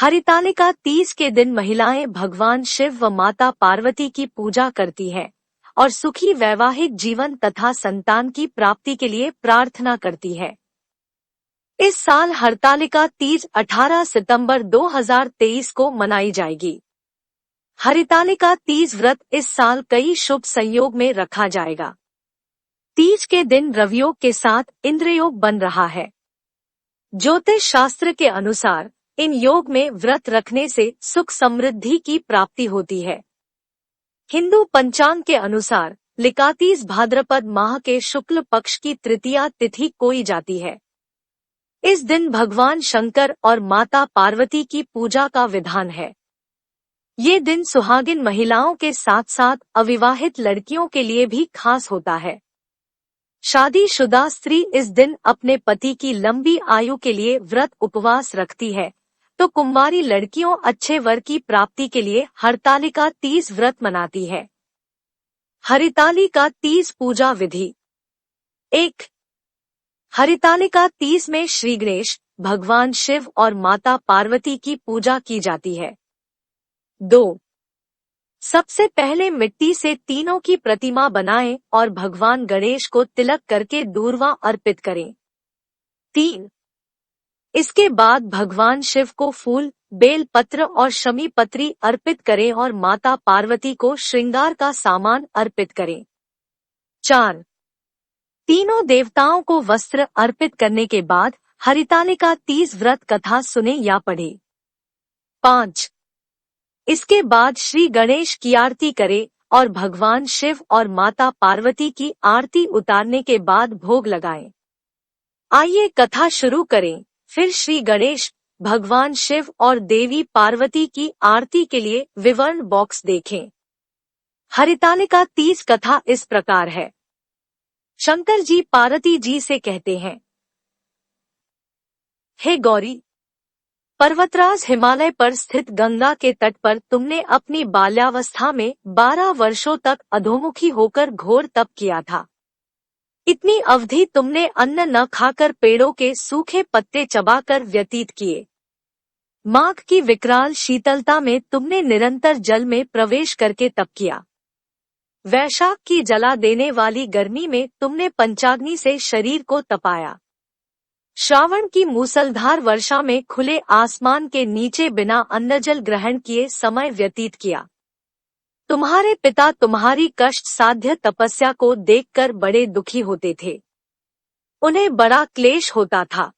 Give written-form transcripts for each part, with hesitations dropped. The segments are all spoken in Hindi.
हरितालिका तीज के दिन महिलाएं भगवान शिव व माता पार्वती की पूजा करती हैं और सुखी वैवाहिक जीवन तथा संतान की प्राप्ति के लिए प्रार्थना करती है। इस साल हरतालिका तीज 18 सितंबर 2023 को मनाई जाएगी। हरितालिका तीज व्रत इस साल कई शुभ संयोग में रखा जाएगा। तीज के दिन रवियोग के साथ इंद्रयोग बन रहा है। ज्योतिष शास्त्र के अनुसार इन योग में व्रत रखने से सुख समृद्धि की प्राप्ति होती है। हिंदू पंचांग के अनुसार लिकातीज भाद्रपद माह के शुक्ल पक्ष की तृतीया तिथि कोई जाती है। इस दिन भगवान शंकर और माता पार्वती की पूजा का विधान है। ये दिन सुहागिन महिलाओं के साथ साथ अविवाहित लड़कियों के लिए भी खास होता है। शादीशुदा स्त्री इस दिन अपने पति की लंबी आयु के लिए व्रत उपवास रखती है, तो कुंवारी लड़कियों अच्छे वर की प्राप्ति के लिए हरतालिका तीज व्रत मनाती है। हरितालिका तीज पूजा विधि। 1. हरितालिका तीज में श्री गणेश, भगवान शिव और माता पार्वती की पूजा की जाती है। 2. सबसे पहले मिट्टी से तीनों की प्रतिमा बनाएं और भगवान गणेश को तिलक करके दूर्वा अर्पित करें। 3. इसके बाद भगवान शिव को फूल, बेल पत्र और शमी पत्री अर्पित करें और माता पार्वती को श्रृंगार का सामान अर्पित करें। 4. तीनों देवताओं को वस्त्र अर्पित करने के बाद हरितालिका तीज व्रत कथा सुने या पढ़े। 5. इसके बाद श्री गणेश की आरती करें और भगवान शिव और माता पार्वती की आरती उतारने के बाद भोग लगाएं। आइए कथा शुरू करें। फिर श्री गणेश, भगवान शिव और देवी पार्वती की आरती के लिए विवरण बॉक्स देखें। हरितालिका तीज कथा इस प्रकार है। शंकर जी पार्वती जी से कहते हैं, हे गौरी, पर्वतराज हिमालय पर स्थित गंगा के तट पर तुमने अपनी बाल्यावस्था में 12 वर्षों तक अधोमुखी होकर घोर तप किया था। इतनी अवधि तुमने अन्न न खाकर पेड़ों के सूखे पत्ते चबाकर व्यतीत किए। माघ की विकराल शीतलता में तुमने निरंतर जल में प्रवेश करके तप किया। वैशाख की जला देने वाली गर्मी में तुमने पंचाग्नि से शरीर को तपाया। श्रावण की मूसलधार वर्षा में खुले आसमान के नीचे बिना अन्नजल ग्रहण किए समय व्यतीत किया। तुम्हारे पिता तुम्हारी कष्ट साध्य तपस्या को देखकर बड़े दुखी होते थे। उन्हें बड़ा क्लेश होता था।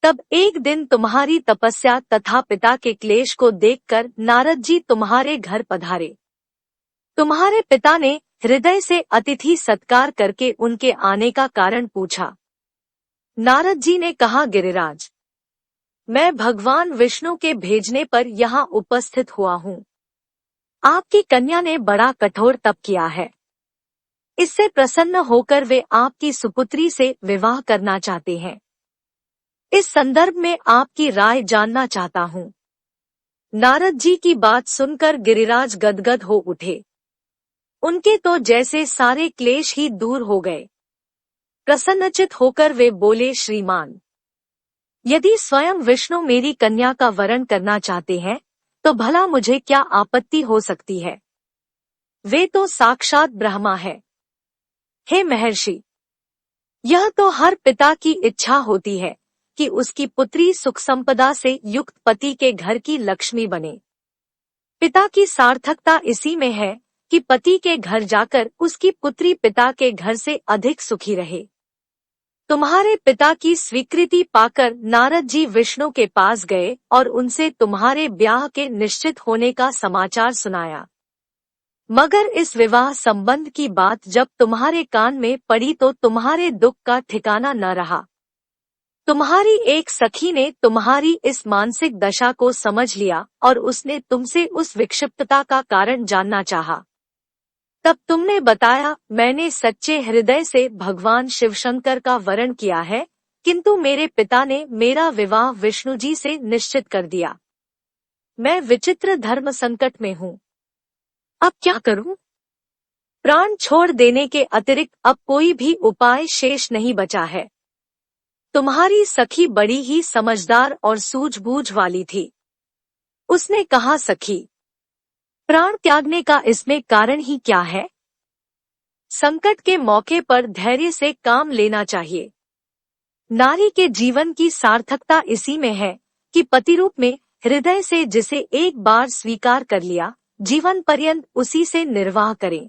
तब एक दिन तुम्हारी तपस्या तथा पिता के क्लेश को देखकर नारद जी तुम्हारे घर पधारे। तुम्हारे पिता ने हृदय से अतिथि सत्कार करके उनके आने का कारण पूछा। नारद जी ने कहा, गिरिराज, मैं भगवान विष्णु के भेजने पर यहाँ उपस्थित हुआ हूँ। आपकी कन्या ने बड़ा कठोर तप किया है। इससे प्रसन्न होकर वे आपकी सुपुत्री से विवाह करना चाहते हैं। इस संदर्भ में आपकी राय जानना चाहता हूँ। नारद जी की बात सुनकर गिरिराज गदगद हो उठे। उनके तो जैसे सारे क्लेश ही दूर हो गए। प्रसन्नचित होकर वे बोले, श्रीमान, यदि स्वयं विष्णु मेरी कन्या का वरण करना चाहते हैं तो भला मुझे क्या आपत्ति हो सकती है। वे तो साक्षात ब्रह्मा है। हे महर्षि, यह तो हर पिता की इच्छा होती है कि उसकी पुत्री सुख संपदा से युक्त पति के घर की लक्ष्मी बने। पिता की सार्थकता इसी में है कि पति के घर जाकर उसकी पुत्री पिता के घर से अधिक सुखी रहे। तुम्हारे पिता की स्वीकृति पाकर नारद जी विष्णु के पास गए और उनसे तुम्हारे ब्याह के निश्चित होने का समाचार सुनाया। मगर इस विवाह संबंध की बात जब तुम्हारे कान में पड़ी तो तुम्हारे दुख का ठिकाना न रहा। तुम्हारी एक सखी ने तुम्हारी इस मानसिक दशा को समझ लिया और उसने तुमसे उस विक्षिप्तता का कारण जानना चाहा। तब तुमने बताया, मैंने सच्चे हृदय से भगवान शिवशंकर का वरण किया है, किंतु मेरे पिता ने मेरा विवाह विष्णु जी से निश्चित कर दिया। मैं विचित्र धर्म संकट में हूँ। अब क्या करूँ? प्राण छोड़ देने के अतिरिक्त अब कोई भी उपाय शेष नहीं बचा है। तुम्हारी सखी बड़ी ही समझदार और सूझबूझ वाली थी। उसने कहा, सखी, प्राण त्यागने का इसमें कारण ही क्या है? संकट के मौके पर धैर्य से काम लेना चाहिए। नारी के जीवन की सार्थकता इसी में है कि पति रूप में हृदय से जिसे एक बार स्वीकार कर लिया, जीवन पर्यंत उसी से निर्वाह करें।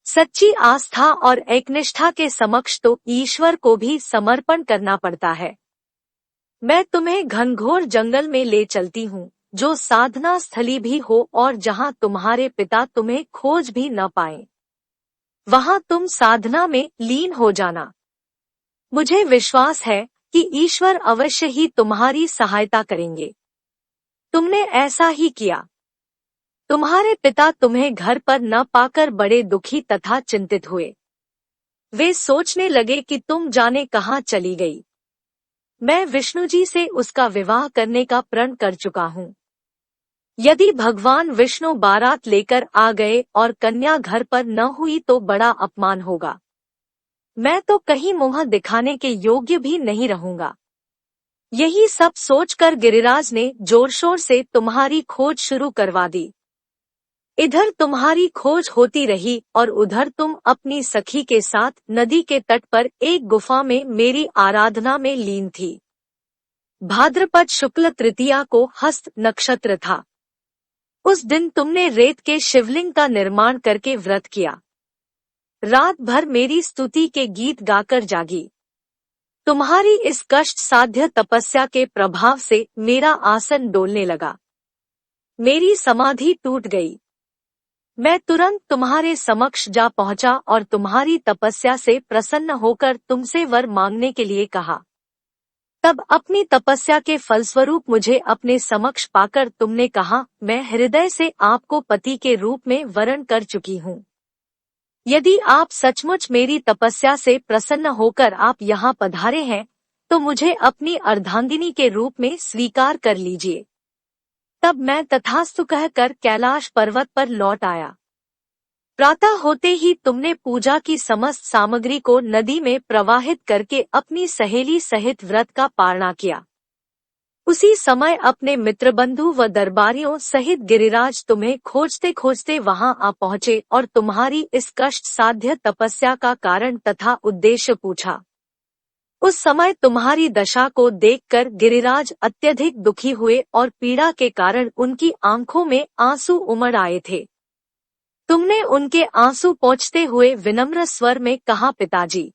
सच्ची आस्था और एकनिष्ठा के समक्ष तो ईश्वर को भी समर्पण करना पड़ता है। मैं तुम्हें घनघोर जंगल में ले चलती हूँ, जो साधना स्थली भी हो और जहाँ तुम्हारे पिता तुम्हें खोज भी न पाएं। वहाँ तुम साधना में लीन हो जाना। मुझे विश्वास है कि ईश्वर अवश्य ही तुम्हारी सहायता करेंगे। तुमने ऐसा ही किया। तुम्हारे पिता तुम्हें घर पर न पाकर बड़े दुखी तथा चिंतित हुए। वे सोचने लगे कि तुम जाने कहाँ चली गई। मैं विष्णु जी से उसका विवाह करने का प्रण कर चुका हूँ। यदि भगवान विष्णु बारात लेकर आ गए और कन्या घर पर न हुई तो बड़ा अपमान होगा। मैं तो कहीं मुंह दिखाने के योग्य भी नहीं रहूंगा। यही सब सोचकर गिरिराज ने जोर शोर से तुम्हारी खोज शुरू करवा दी। इधर तुम्हारी खोज होती रही और उधर तुम अपनी सखी के साथ नदी के तट पर एक गुफा में मेरी आराधना में लीन थी। भाद्रपद शुक्ल तृतीया को हस्त नक्षत्र था। उस दिन तुमने रेत के शिवलिंग का निर्माण करके व्रत किया। रात भर मेरी स्तुति के गीत गाकर जागी। तुम्हारी इस कष्ट साध्य तपस्या के प्रभाव से मेरा आसन डोलने लगा। मेरी समाधि टूट गई। मैं तुरंत तुम्हारे समक्ष जा पहुंचा और तुम्हारी तपस्या से प्रसन्न होकर तुमसे वर मांगने के लिए कहा। तब अपनी तपस्या के फलस्वरूप मुझे अपने समक्ष पाकर तुमने कहा, मैं हृदय से आपको पति के रूप में वरण कर चुकी हूँ। यदि आप सचमुच मेरी तपस्या से प्रसन्न होकर आप यहाँ पधारे हैं, तो मुझे अपनी अर्धांगिनी के रूप में स्वीकार कर लीजिए। तब मैं तथास्तु कहकर कैलाश पर्वत पर लौट आया। प्रातः होते ही तुमने पूजा की समस्त सामग्री को नदी में प्रवाहित करके अपनी सहेली सहित व्रत का पारणा किया। उसी समय अपने मित्रबंधु व दरबारियों सहित गिरिराज तुम्हें खोजते खोजते वहां आ पहुंचे और तुम्हारी इस कष्ट साध्य तपस्या का कारण तथा उद्देश्य पूछा। उस समय तुम्हारी दशा को देखकर गिरिराज अत्यधिक दुखी हुए और पीड़ा के कारण उनकी आंखों में आंसू उमड़ आए थे। तुमने उनके आंसू पोंछते हुए विनम्र स्वर में कहा, पिताजी,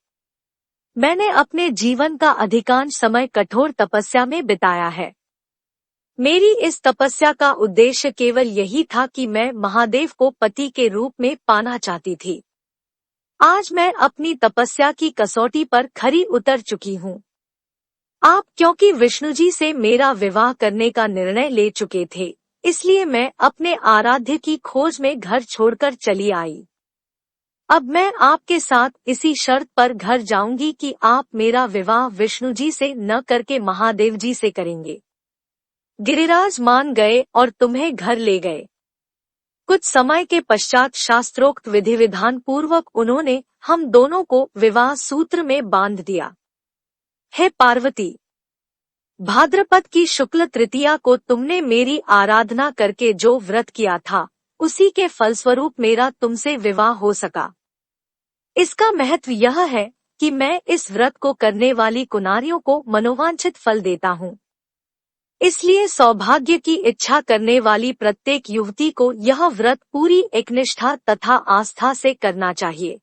मैंने अपने जीवन का अधिकांश समय कठोर तपस्या में बिताया है। मेरी इस तपस्या का उद्देश्य केवल यही था कि मैं महादेव को पति के रूप में पाना चाहती थी। आज मैं अपनी तपस्या की कसौटी पर खरी उतर चुकी हूँ। आप क्योंकि विष्णु जी से मेरा विवाह करने का निर्णय ले चुके थे, इसलिए मैं अपने आराध्य की खोज में घर छोड़कर चली आई। अब मैं आपके साथ इसी शर्त पर घर जाऊंगी कि आप मेरा विवाह विष्णु जी से न करके महादेव जी से करेंगे। गिरिराज मान गए और तुम्हें घर ले गए। कुछ समय के पश्चात शास्त्रोक्त विधि विधान पूर्वक उन्होंने हम दोनों को विवाह सूत्र में बांध दिया। हे पार्वती, भाद्रपद की शुक्ल तृतीया को तुमने मेरी आराधना करके जो व्रत किया था, उसी के फलस्वरूप मेरा तुमसे विवाह हो सका। इसका महत्व यह है कि मैं इस व्रत को करने वाली कुनारियों को मनोवांछित फल देता हूँ। इसलिए सौभाग्य की इच्छा करने वाली प्रत्येक युवती को यह व्रत पूरी एकनिष्ठा तथा आस्था से करना चाहिए।